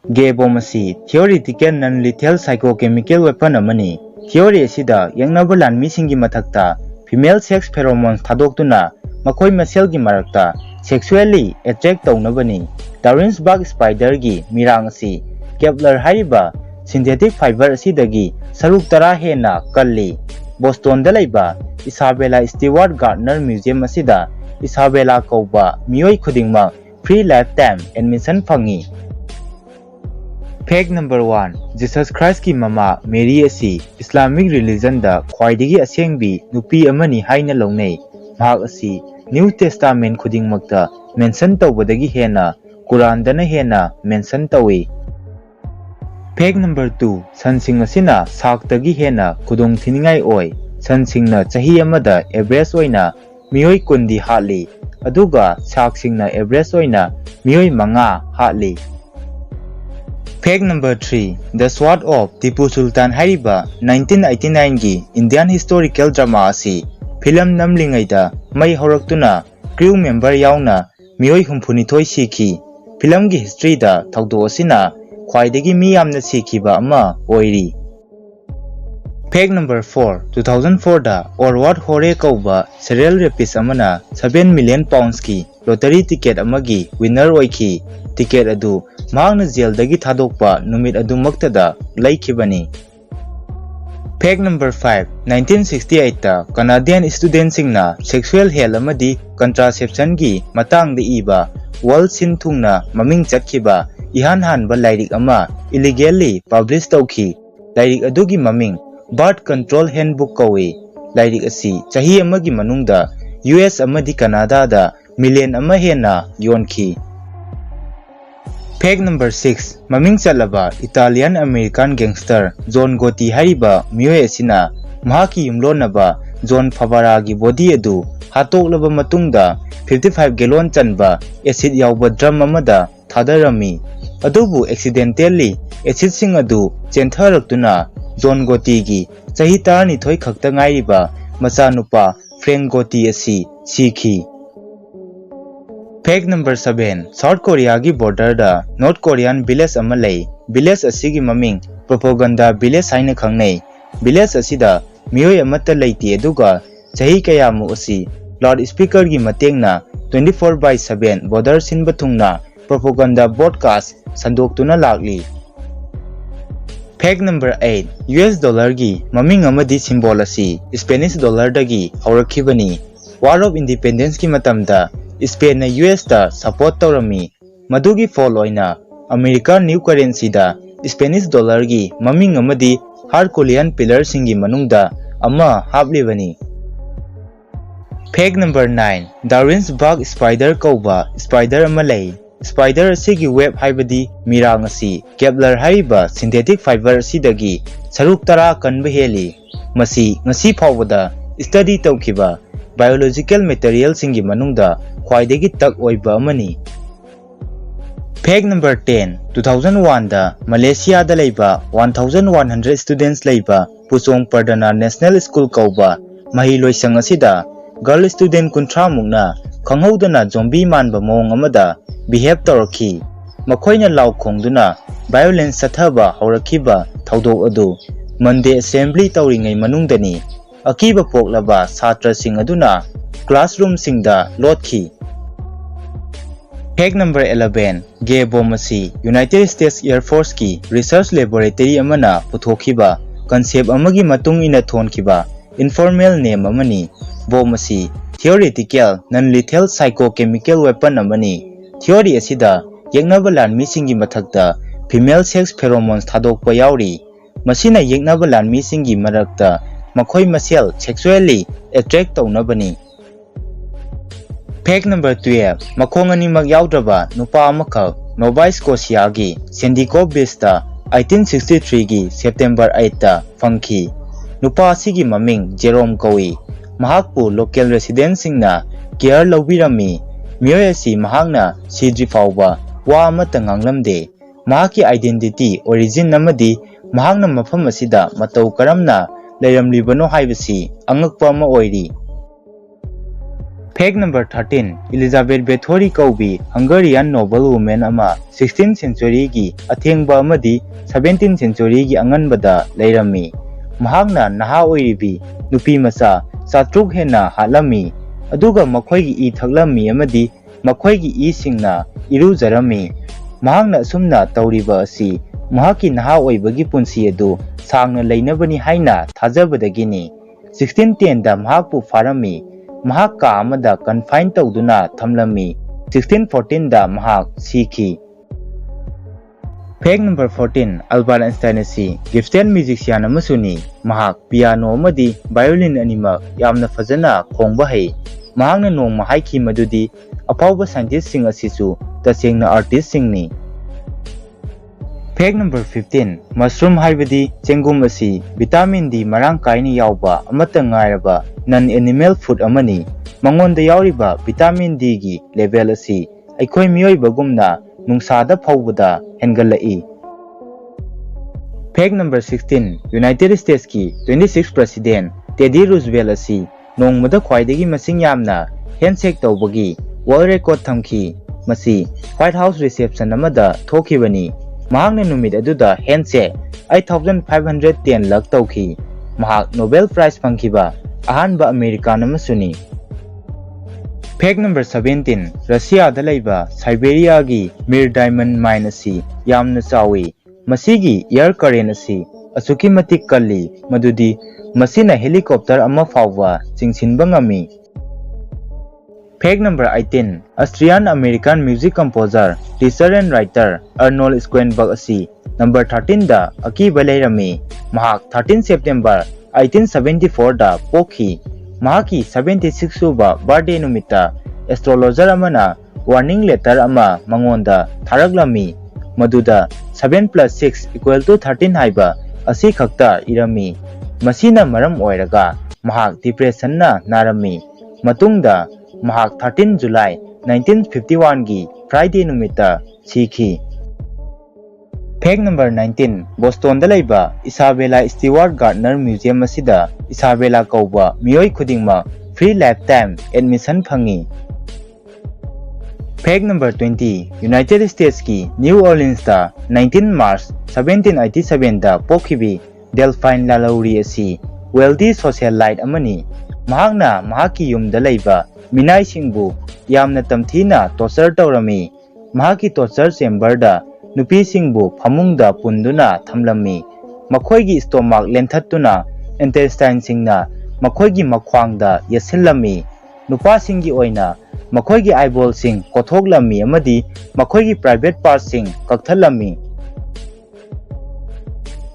Gay bomb asi theoretical non-lethal psychochemical weapon amani. Theory asida yangnabalan misingi mathakta female sex pheromones thadokuna makoi maselgi marakta sexually attract taunabani. Darwin's bug spider gi mirang asi Kevlar hariba synthetic fiber asidagi saruk tara hena kalli. Boston da laiba Isabella Stewart Gardner Museum asida Isabella Kwba Miyoi khudingma free lifetime admission phangi. Fact number 1. Jesus Christ ki mama Mary asi Islamic religion da khwaidagi asengbi nupi amani haina longnei. Mahak asi New Testament khudingmakta mention tawbadagi hena Quran dana hena mention tawi. Fact number 2. Sansing asina saktagi hena kudong thiningai oi. Sansingna chahi amada average oina miyoi kundi hatli aduga saksingna average oina miyoi manga hatli. Fact number 3. The Sword of Tipu Sultan hariba 1989 gi Indian historical drama asi film namlingaida mai horaktuna crew member yauna miyoi humphunithoi sikhi. Film gi history da thaudo asina Khwaidagi Yamna Twkhiba ama oiri. Fact number 4. 2004 da Orwat Hore Kwba serial rapist amana 7 million pounds ki lottery ticket amagi winner oiki. Ticket adu mahakna jail dagi thadokpa numit adu maktada laikhibani. Fact number 5. 1968 da Canadian student singna sexual health amadi contraception gi matang da iba World Sin Thungna maming chatkhiba ihan hanba lairik ama illegally publish tawki. Lairik adugi maming Birth Control Handbook kawi. Lairik asi chahi amagi manungda US amadi Canada da million ama hena yonki. Fact number 6. Maming chalaba Italian American gangster John Gotti hariba miyoi asina mahaki yumlonaba John Favara gi body adu hatoklaba matungda 55 gallon chanba acid yawba drum amada thadarami. Adubu accidentally acid sing adu chenthaраktuna John Gotti gi chahi 12 khakta ngairiba machanupa Frank Gotti asi sikhi. Fact number 7. South Korea gi border da North Korean village ama lei. Village asigi maming propaganda village haina khangnei. Village asida miyoi amata leiti aduga chahi kayamu asi loudspeaker gi matengna 24/7 border sinba thungna propaganda broadcast sandoktuna lagli. Fact number 8. US dollar gi maming amadi symbol asi Spanish dollar dagi haurakibani. War of Independence ki matamda Spain na US da support tawrami. Madugi fall oina American new currency da Spanish dollar gi maming amadi Herculean pillar singi manungda ama haplibani. Fact number 9. Darwin's bug spider Kwba spider ama lei. Spider asigi web haibadi mirang asi Kevlar hariba synthetic fiber asidagi saruk tara kanba heli. Masi ngasi phawbada study tawkhiba biological material singi manungda khwaidagi tak oiba amani. Fact number 10. 2001 da Malaysia da leiba 1100 students leiba Puchong Perdana National School Kwba mahiloisang asida girl student kunthra mukna khanghaudana zombie manba mawng amada behave tawraki. Makhoina law khongduna violence sathaba haurakhiba thaudok adu Monday assembly tawringai manungdani akiba poklaba satra sing aduna classroom singda lotkhi. Fact number 11. Gay bomb asi United States Air Force ki research laboratory amana puthokhiba concept amagi matung ina thonkhiba informal name amani. Bomb asi theoretical non-lethal psychochemical weapon amani. Theory asida yeknabalan misingi mathakta female sex pheromones thadokpa yauri. Masina yeknabalan misingi marakta makhoi masel sexually attract tawnabani. Fact number 12. Makhong animak yaudraba nupa amakak Nova Scotia gi Sandico Beach da 1863 gi September 8 da fangki. Nupa asigi maming Jerome kawi. Mahakpu local residents singna care lawbirami. Miyoi asi mahakna sidri fawba wa amata nganglamde. Mahaki identity origin amadi mahakna mafam asida matau karamna leiramlibano haibasi angakpa ama oiri. Fact number 13. Elizabeth Bathory Kwbi Hungarian noble woman ama 16th century gi athengba amadi 17th century gi anganbada leirami. Mahakna naha oiribi nupi masa satruk hena halami aduga makhoi gi thaklami amadi makhoi gi singna irujarami. Mahakna sumna tauriba asi mahaki naha oibagi punsi adu sangna leinabani haina thajabadagini. 1610 da mahakpu farami mahak ka amada confine tawduna thamlami. 1614 da mahak sikhi. Fact number 14. Albert Einstein asi gifted musician amasuni mahak piano amadi violin anima yamna fajana khongba hai. Mahakna nongma haiki madudi apauba scientist sing asisu tasengna artist singni. Fact number 15. Mushroom haibadi chengum asi vitamin D marang kaini yauba amata ngairaba non-animal food amani. Mangonda yauriba vitamin D gi level asi aikoi miyoi bagumna nungsada phawbada hengalai. Fact number 16. United States ki 26th President Teddy Roosevelt asi nongmada khwaidagi masing yamna handshake tawbagi world record thamki. Masi White House reception amada thokibani. Mahakna numit aduda handshake 8,510 lak tawki. Mahak Nobel Prize pangkiba ahanba American amasuni. Fact number 17. Russia da laiba Siberia gi Mir diamond mine asi yamna chawi. Masigi air current asi asuki matik kalli madudi masina helicopter ama fawwa chingsinba ngami. Fact number 18. Austrian American music composer, teacher and writer Arnold Schoenberg asi number 13 da akiba leirami. Mahak 13 September 1874 da pokhi. Mahaki 76 suba birthday numita astrologer amana warning letter ama mangonda tharaglami. Maduda 7 plus 6 equal to 13 haiba asi khakta irami. Masina maram oiraga mahak depression na narami. Matungda mahak 13 July 1951 gi Friday numita sikhi. Fact number 19. Boston da laiba Isabella Stewart Gardner Museum asida Isabella Kwba Miyoi khudingma free lifetime admission phangi. Fact number 20. United States ki New Orleans da 19 March 1787 da pokhibi Delphine Lalaurie asi wealthy socialite amani. Mahakna mahaki yumda laiba minai singbu yamna tamthina torture tawrami. Mahaki torture chamber da nupi singbu phamungda punduna thamlami. Makhoigi stomach lenthattuna intestine singna makhoigi makhwangda yasillami. Nupa singi oina makhoigi eyeball sing kothoklami amadi makhoigi private parts sing kakthalami.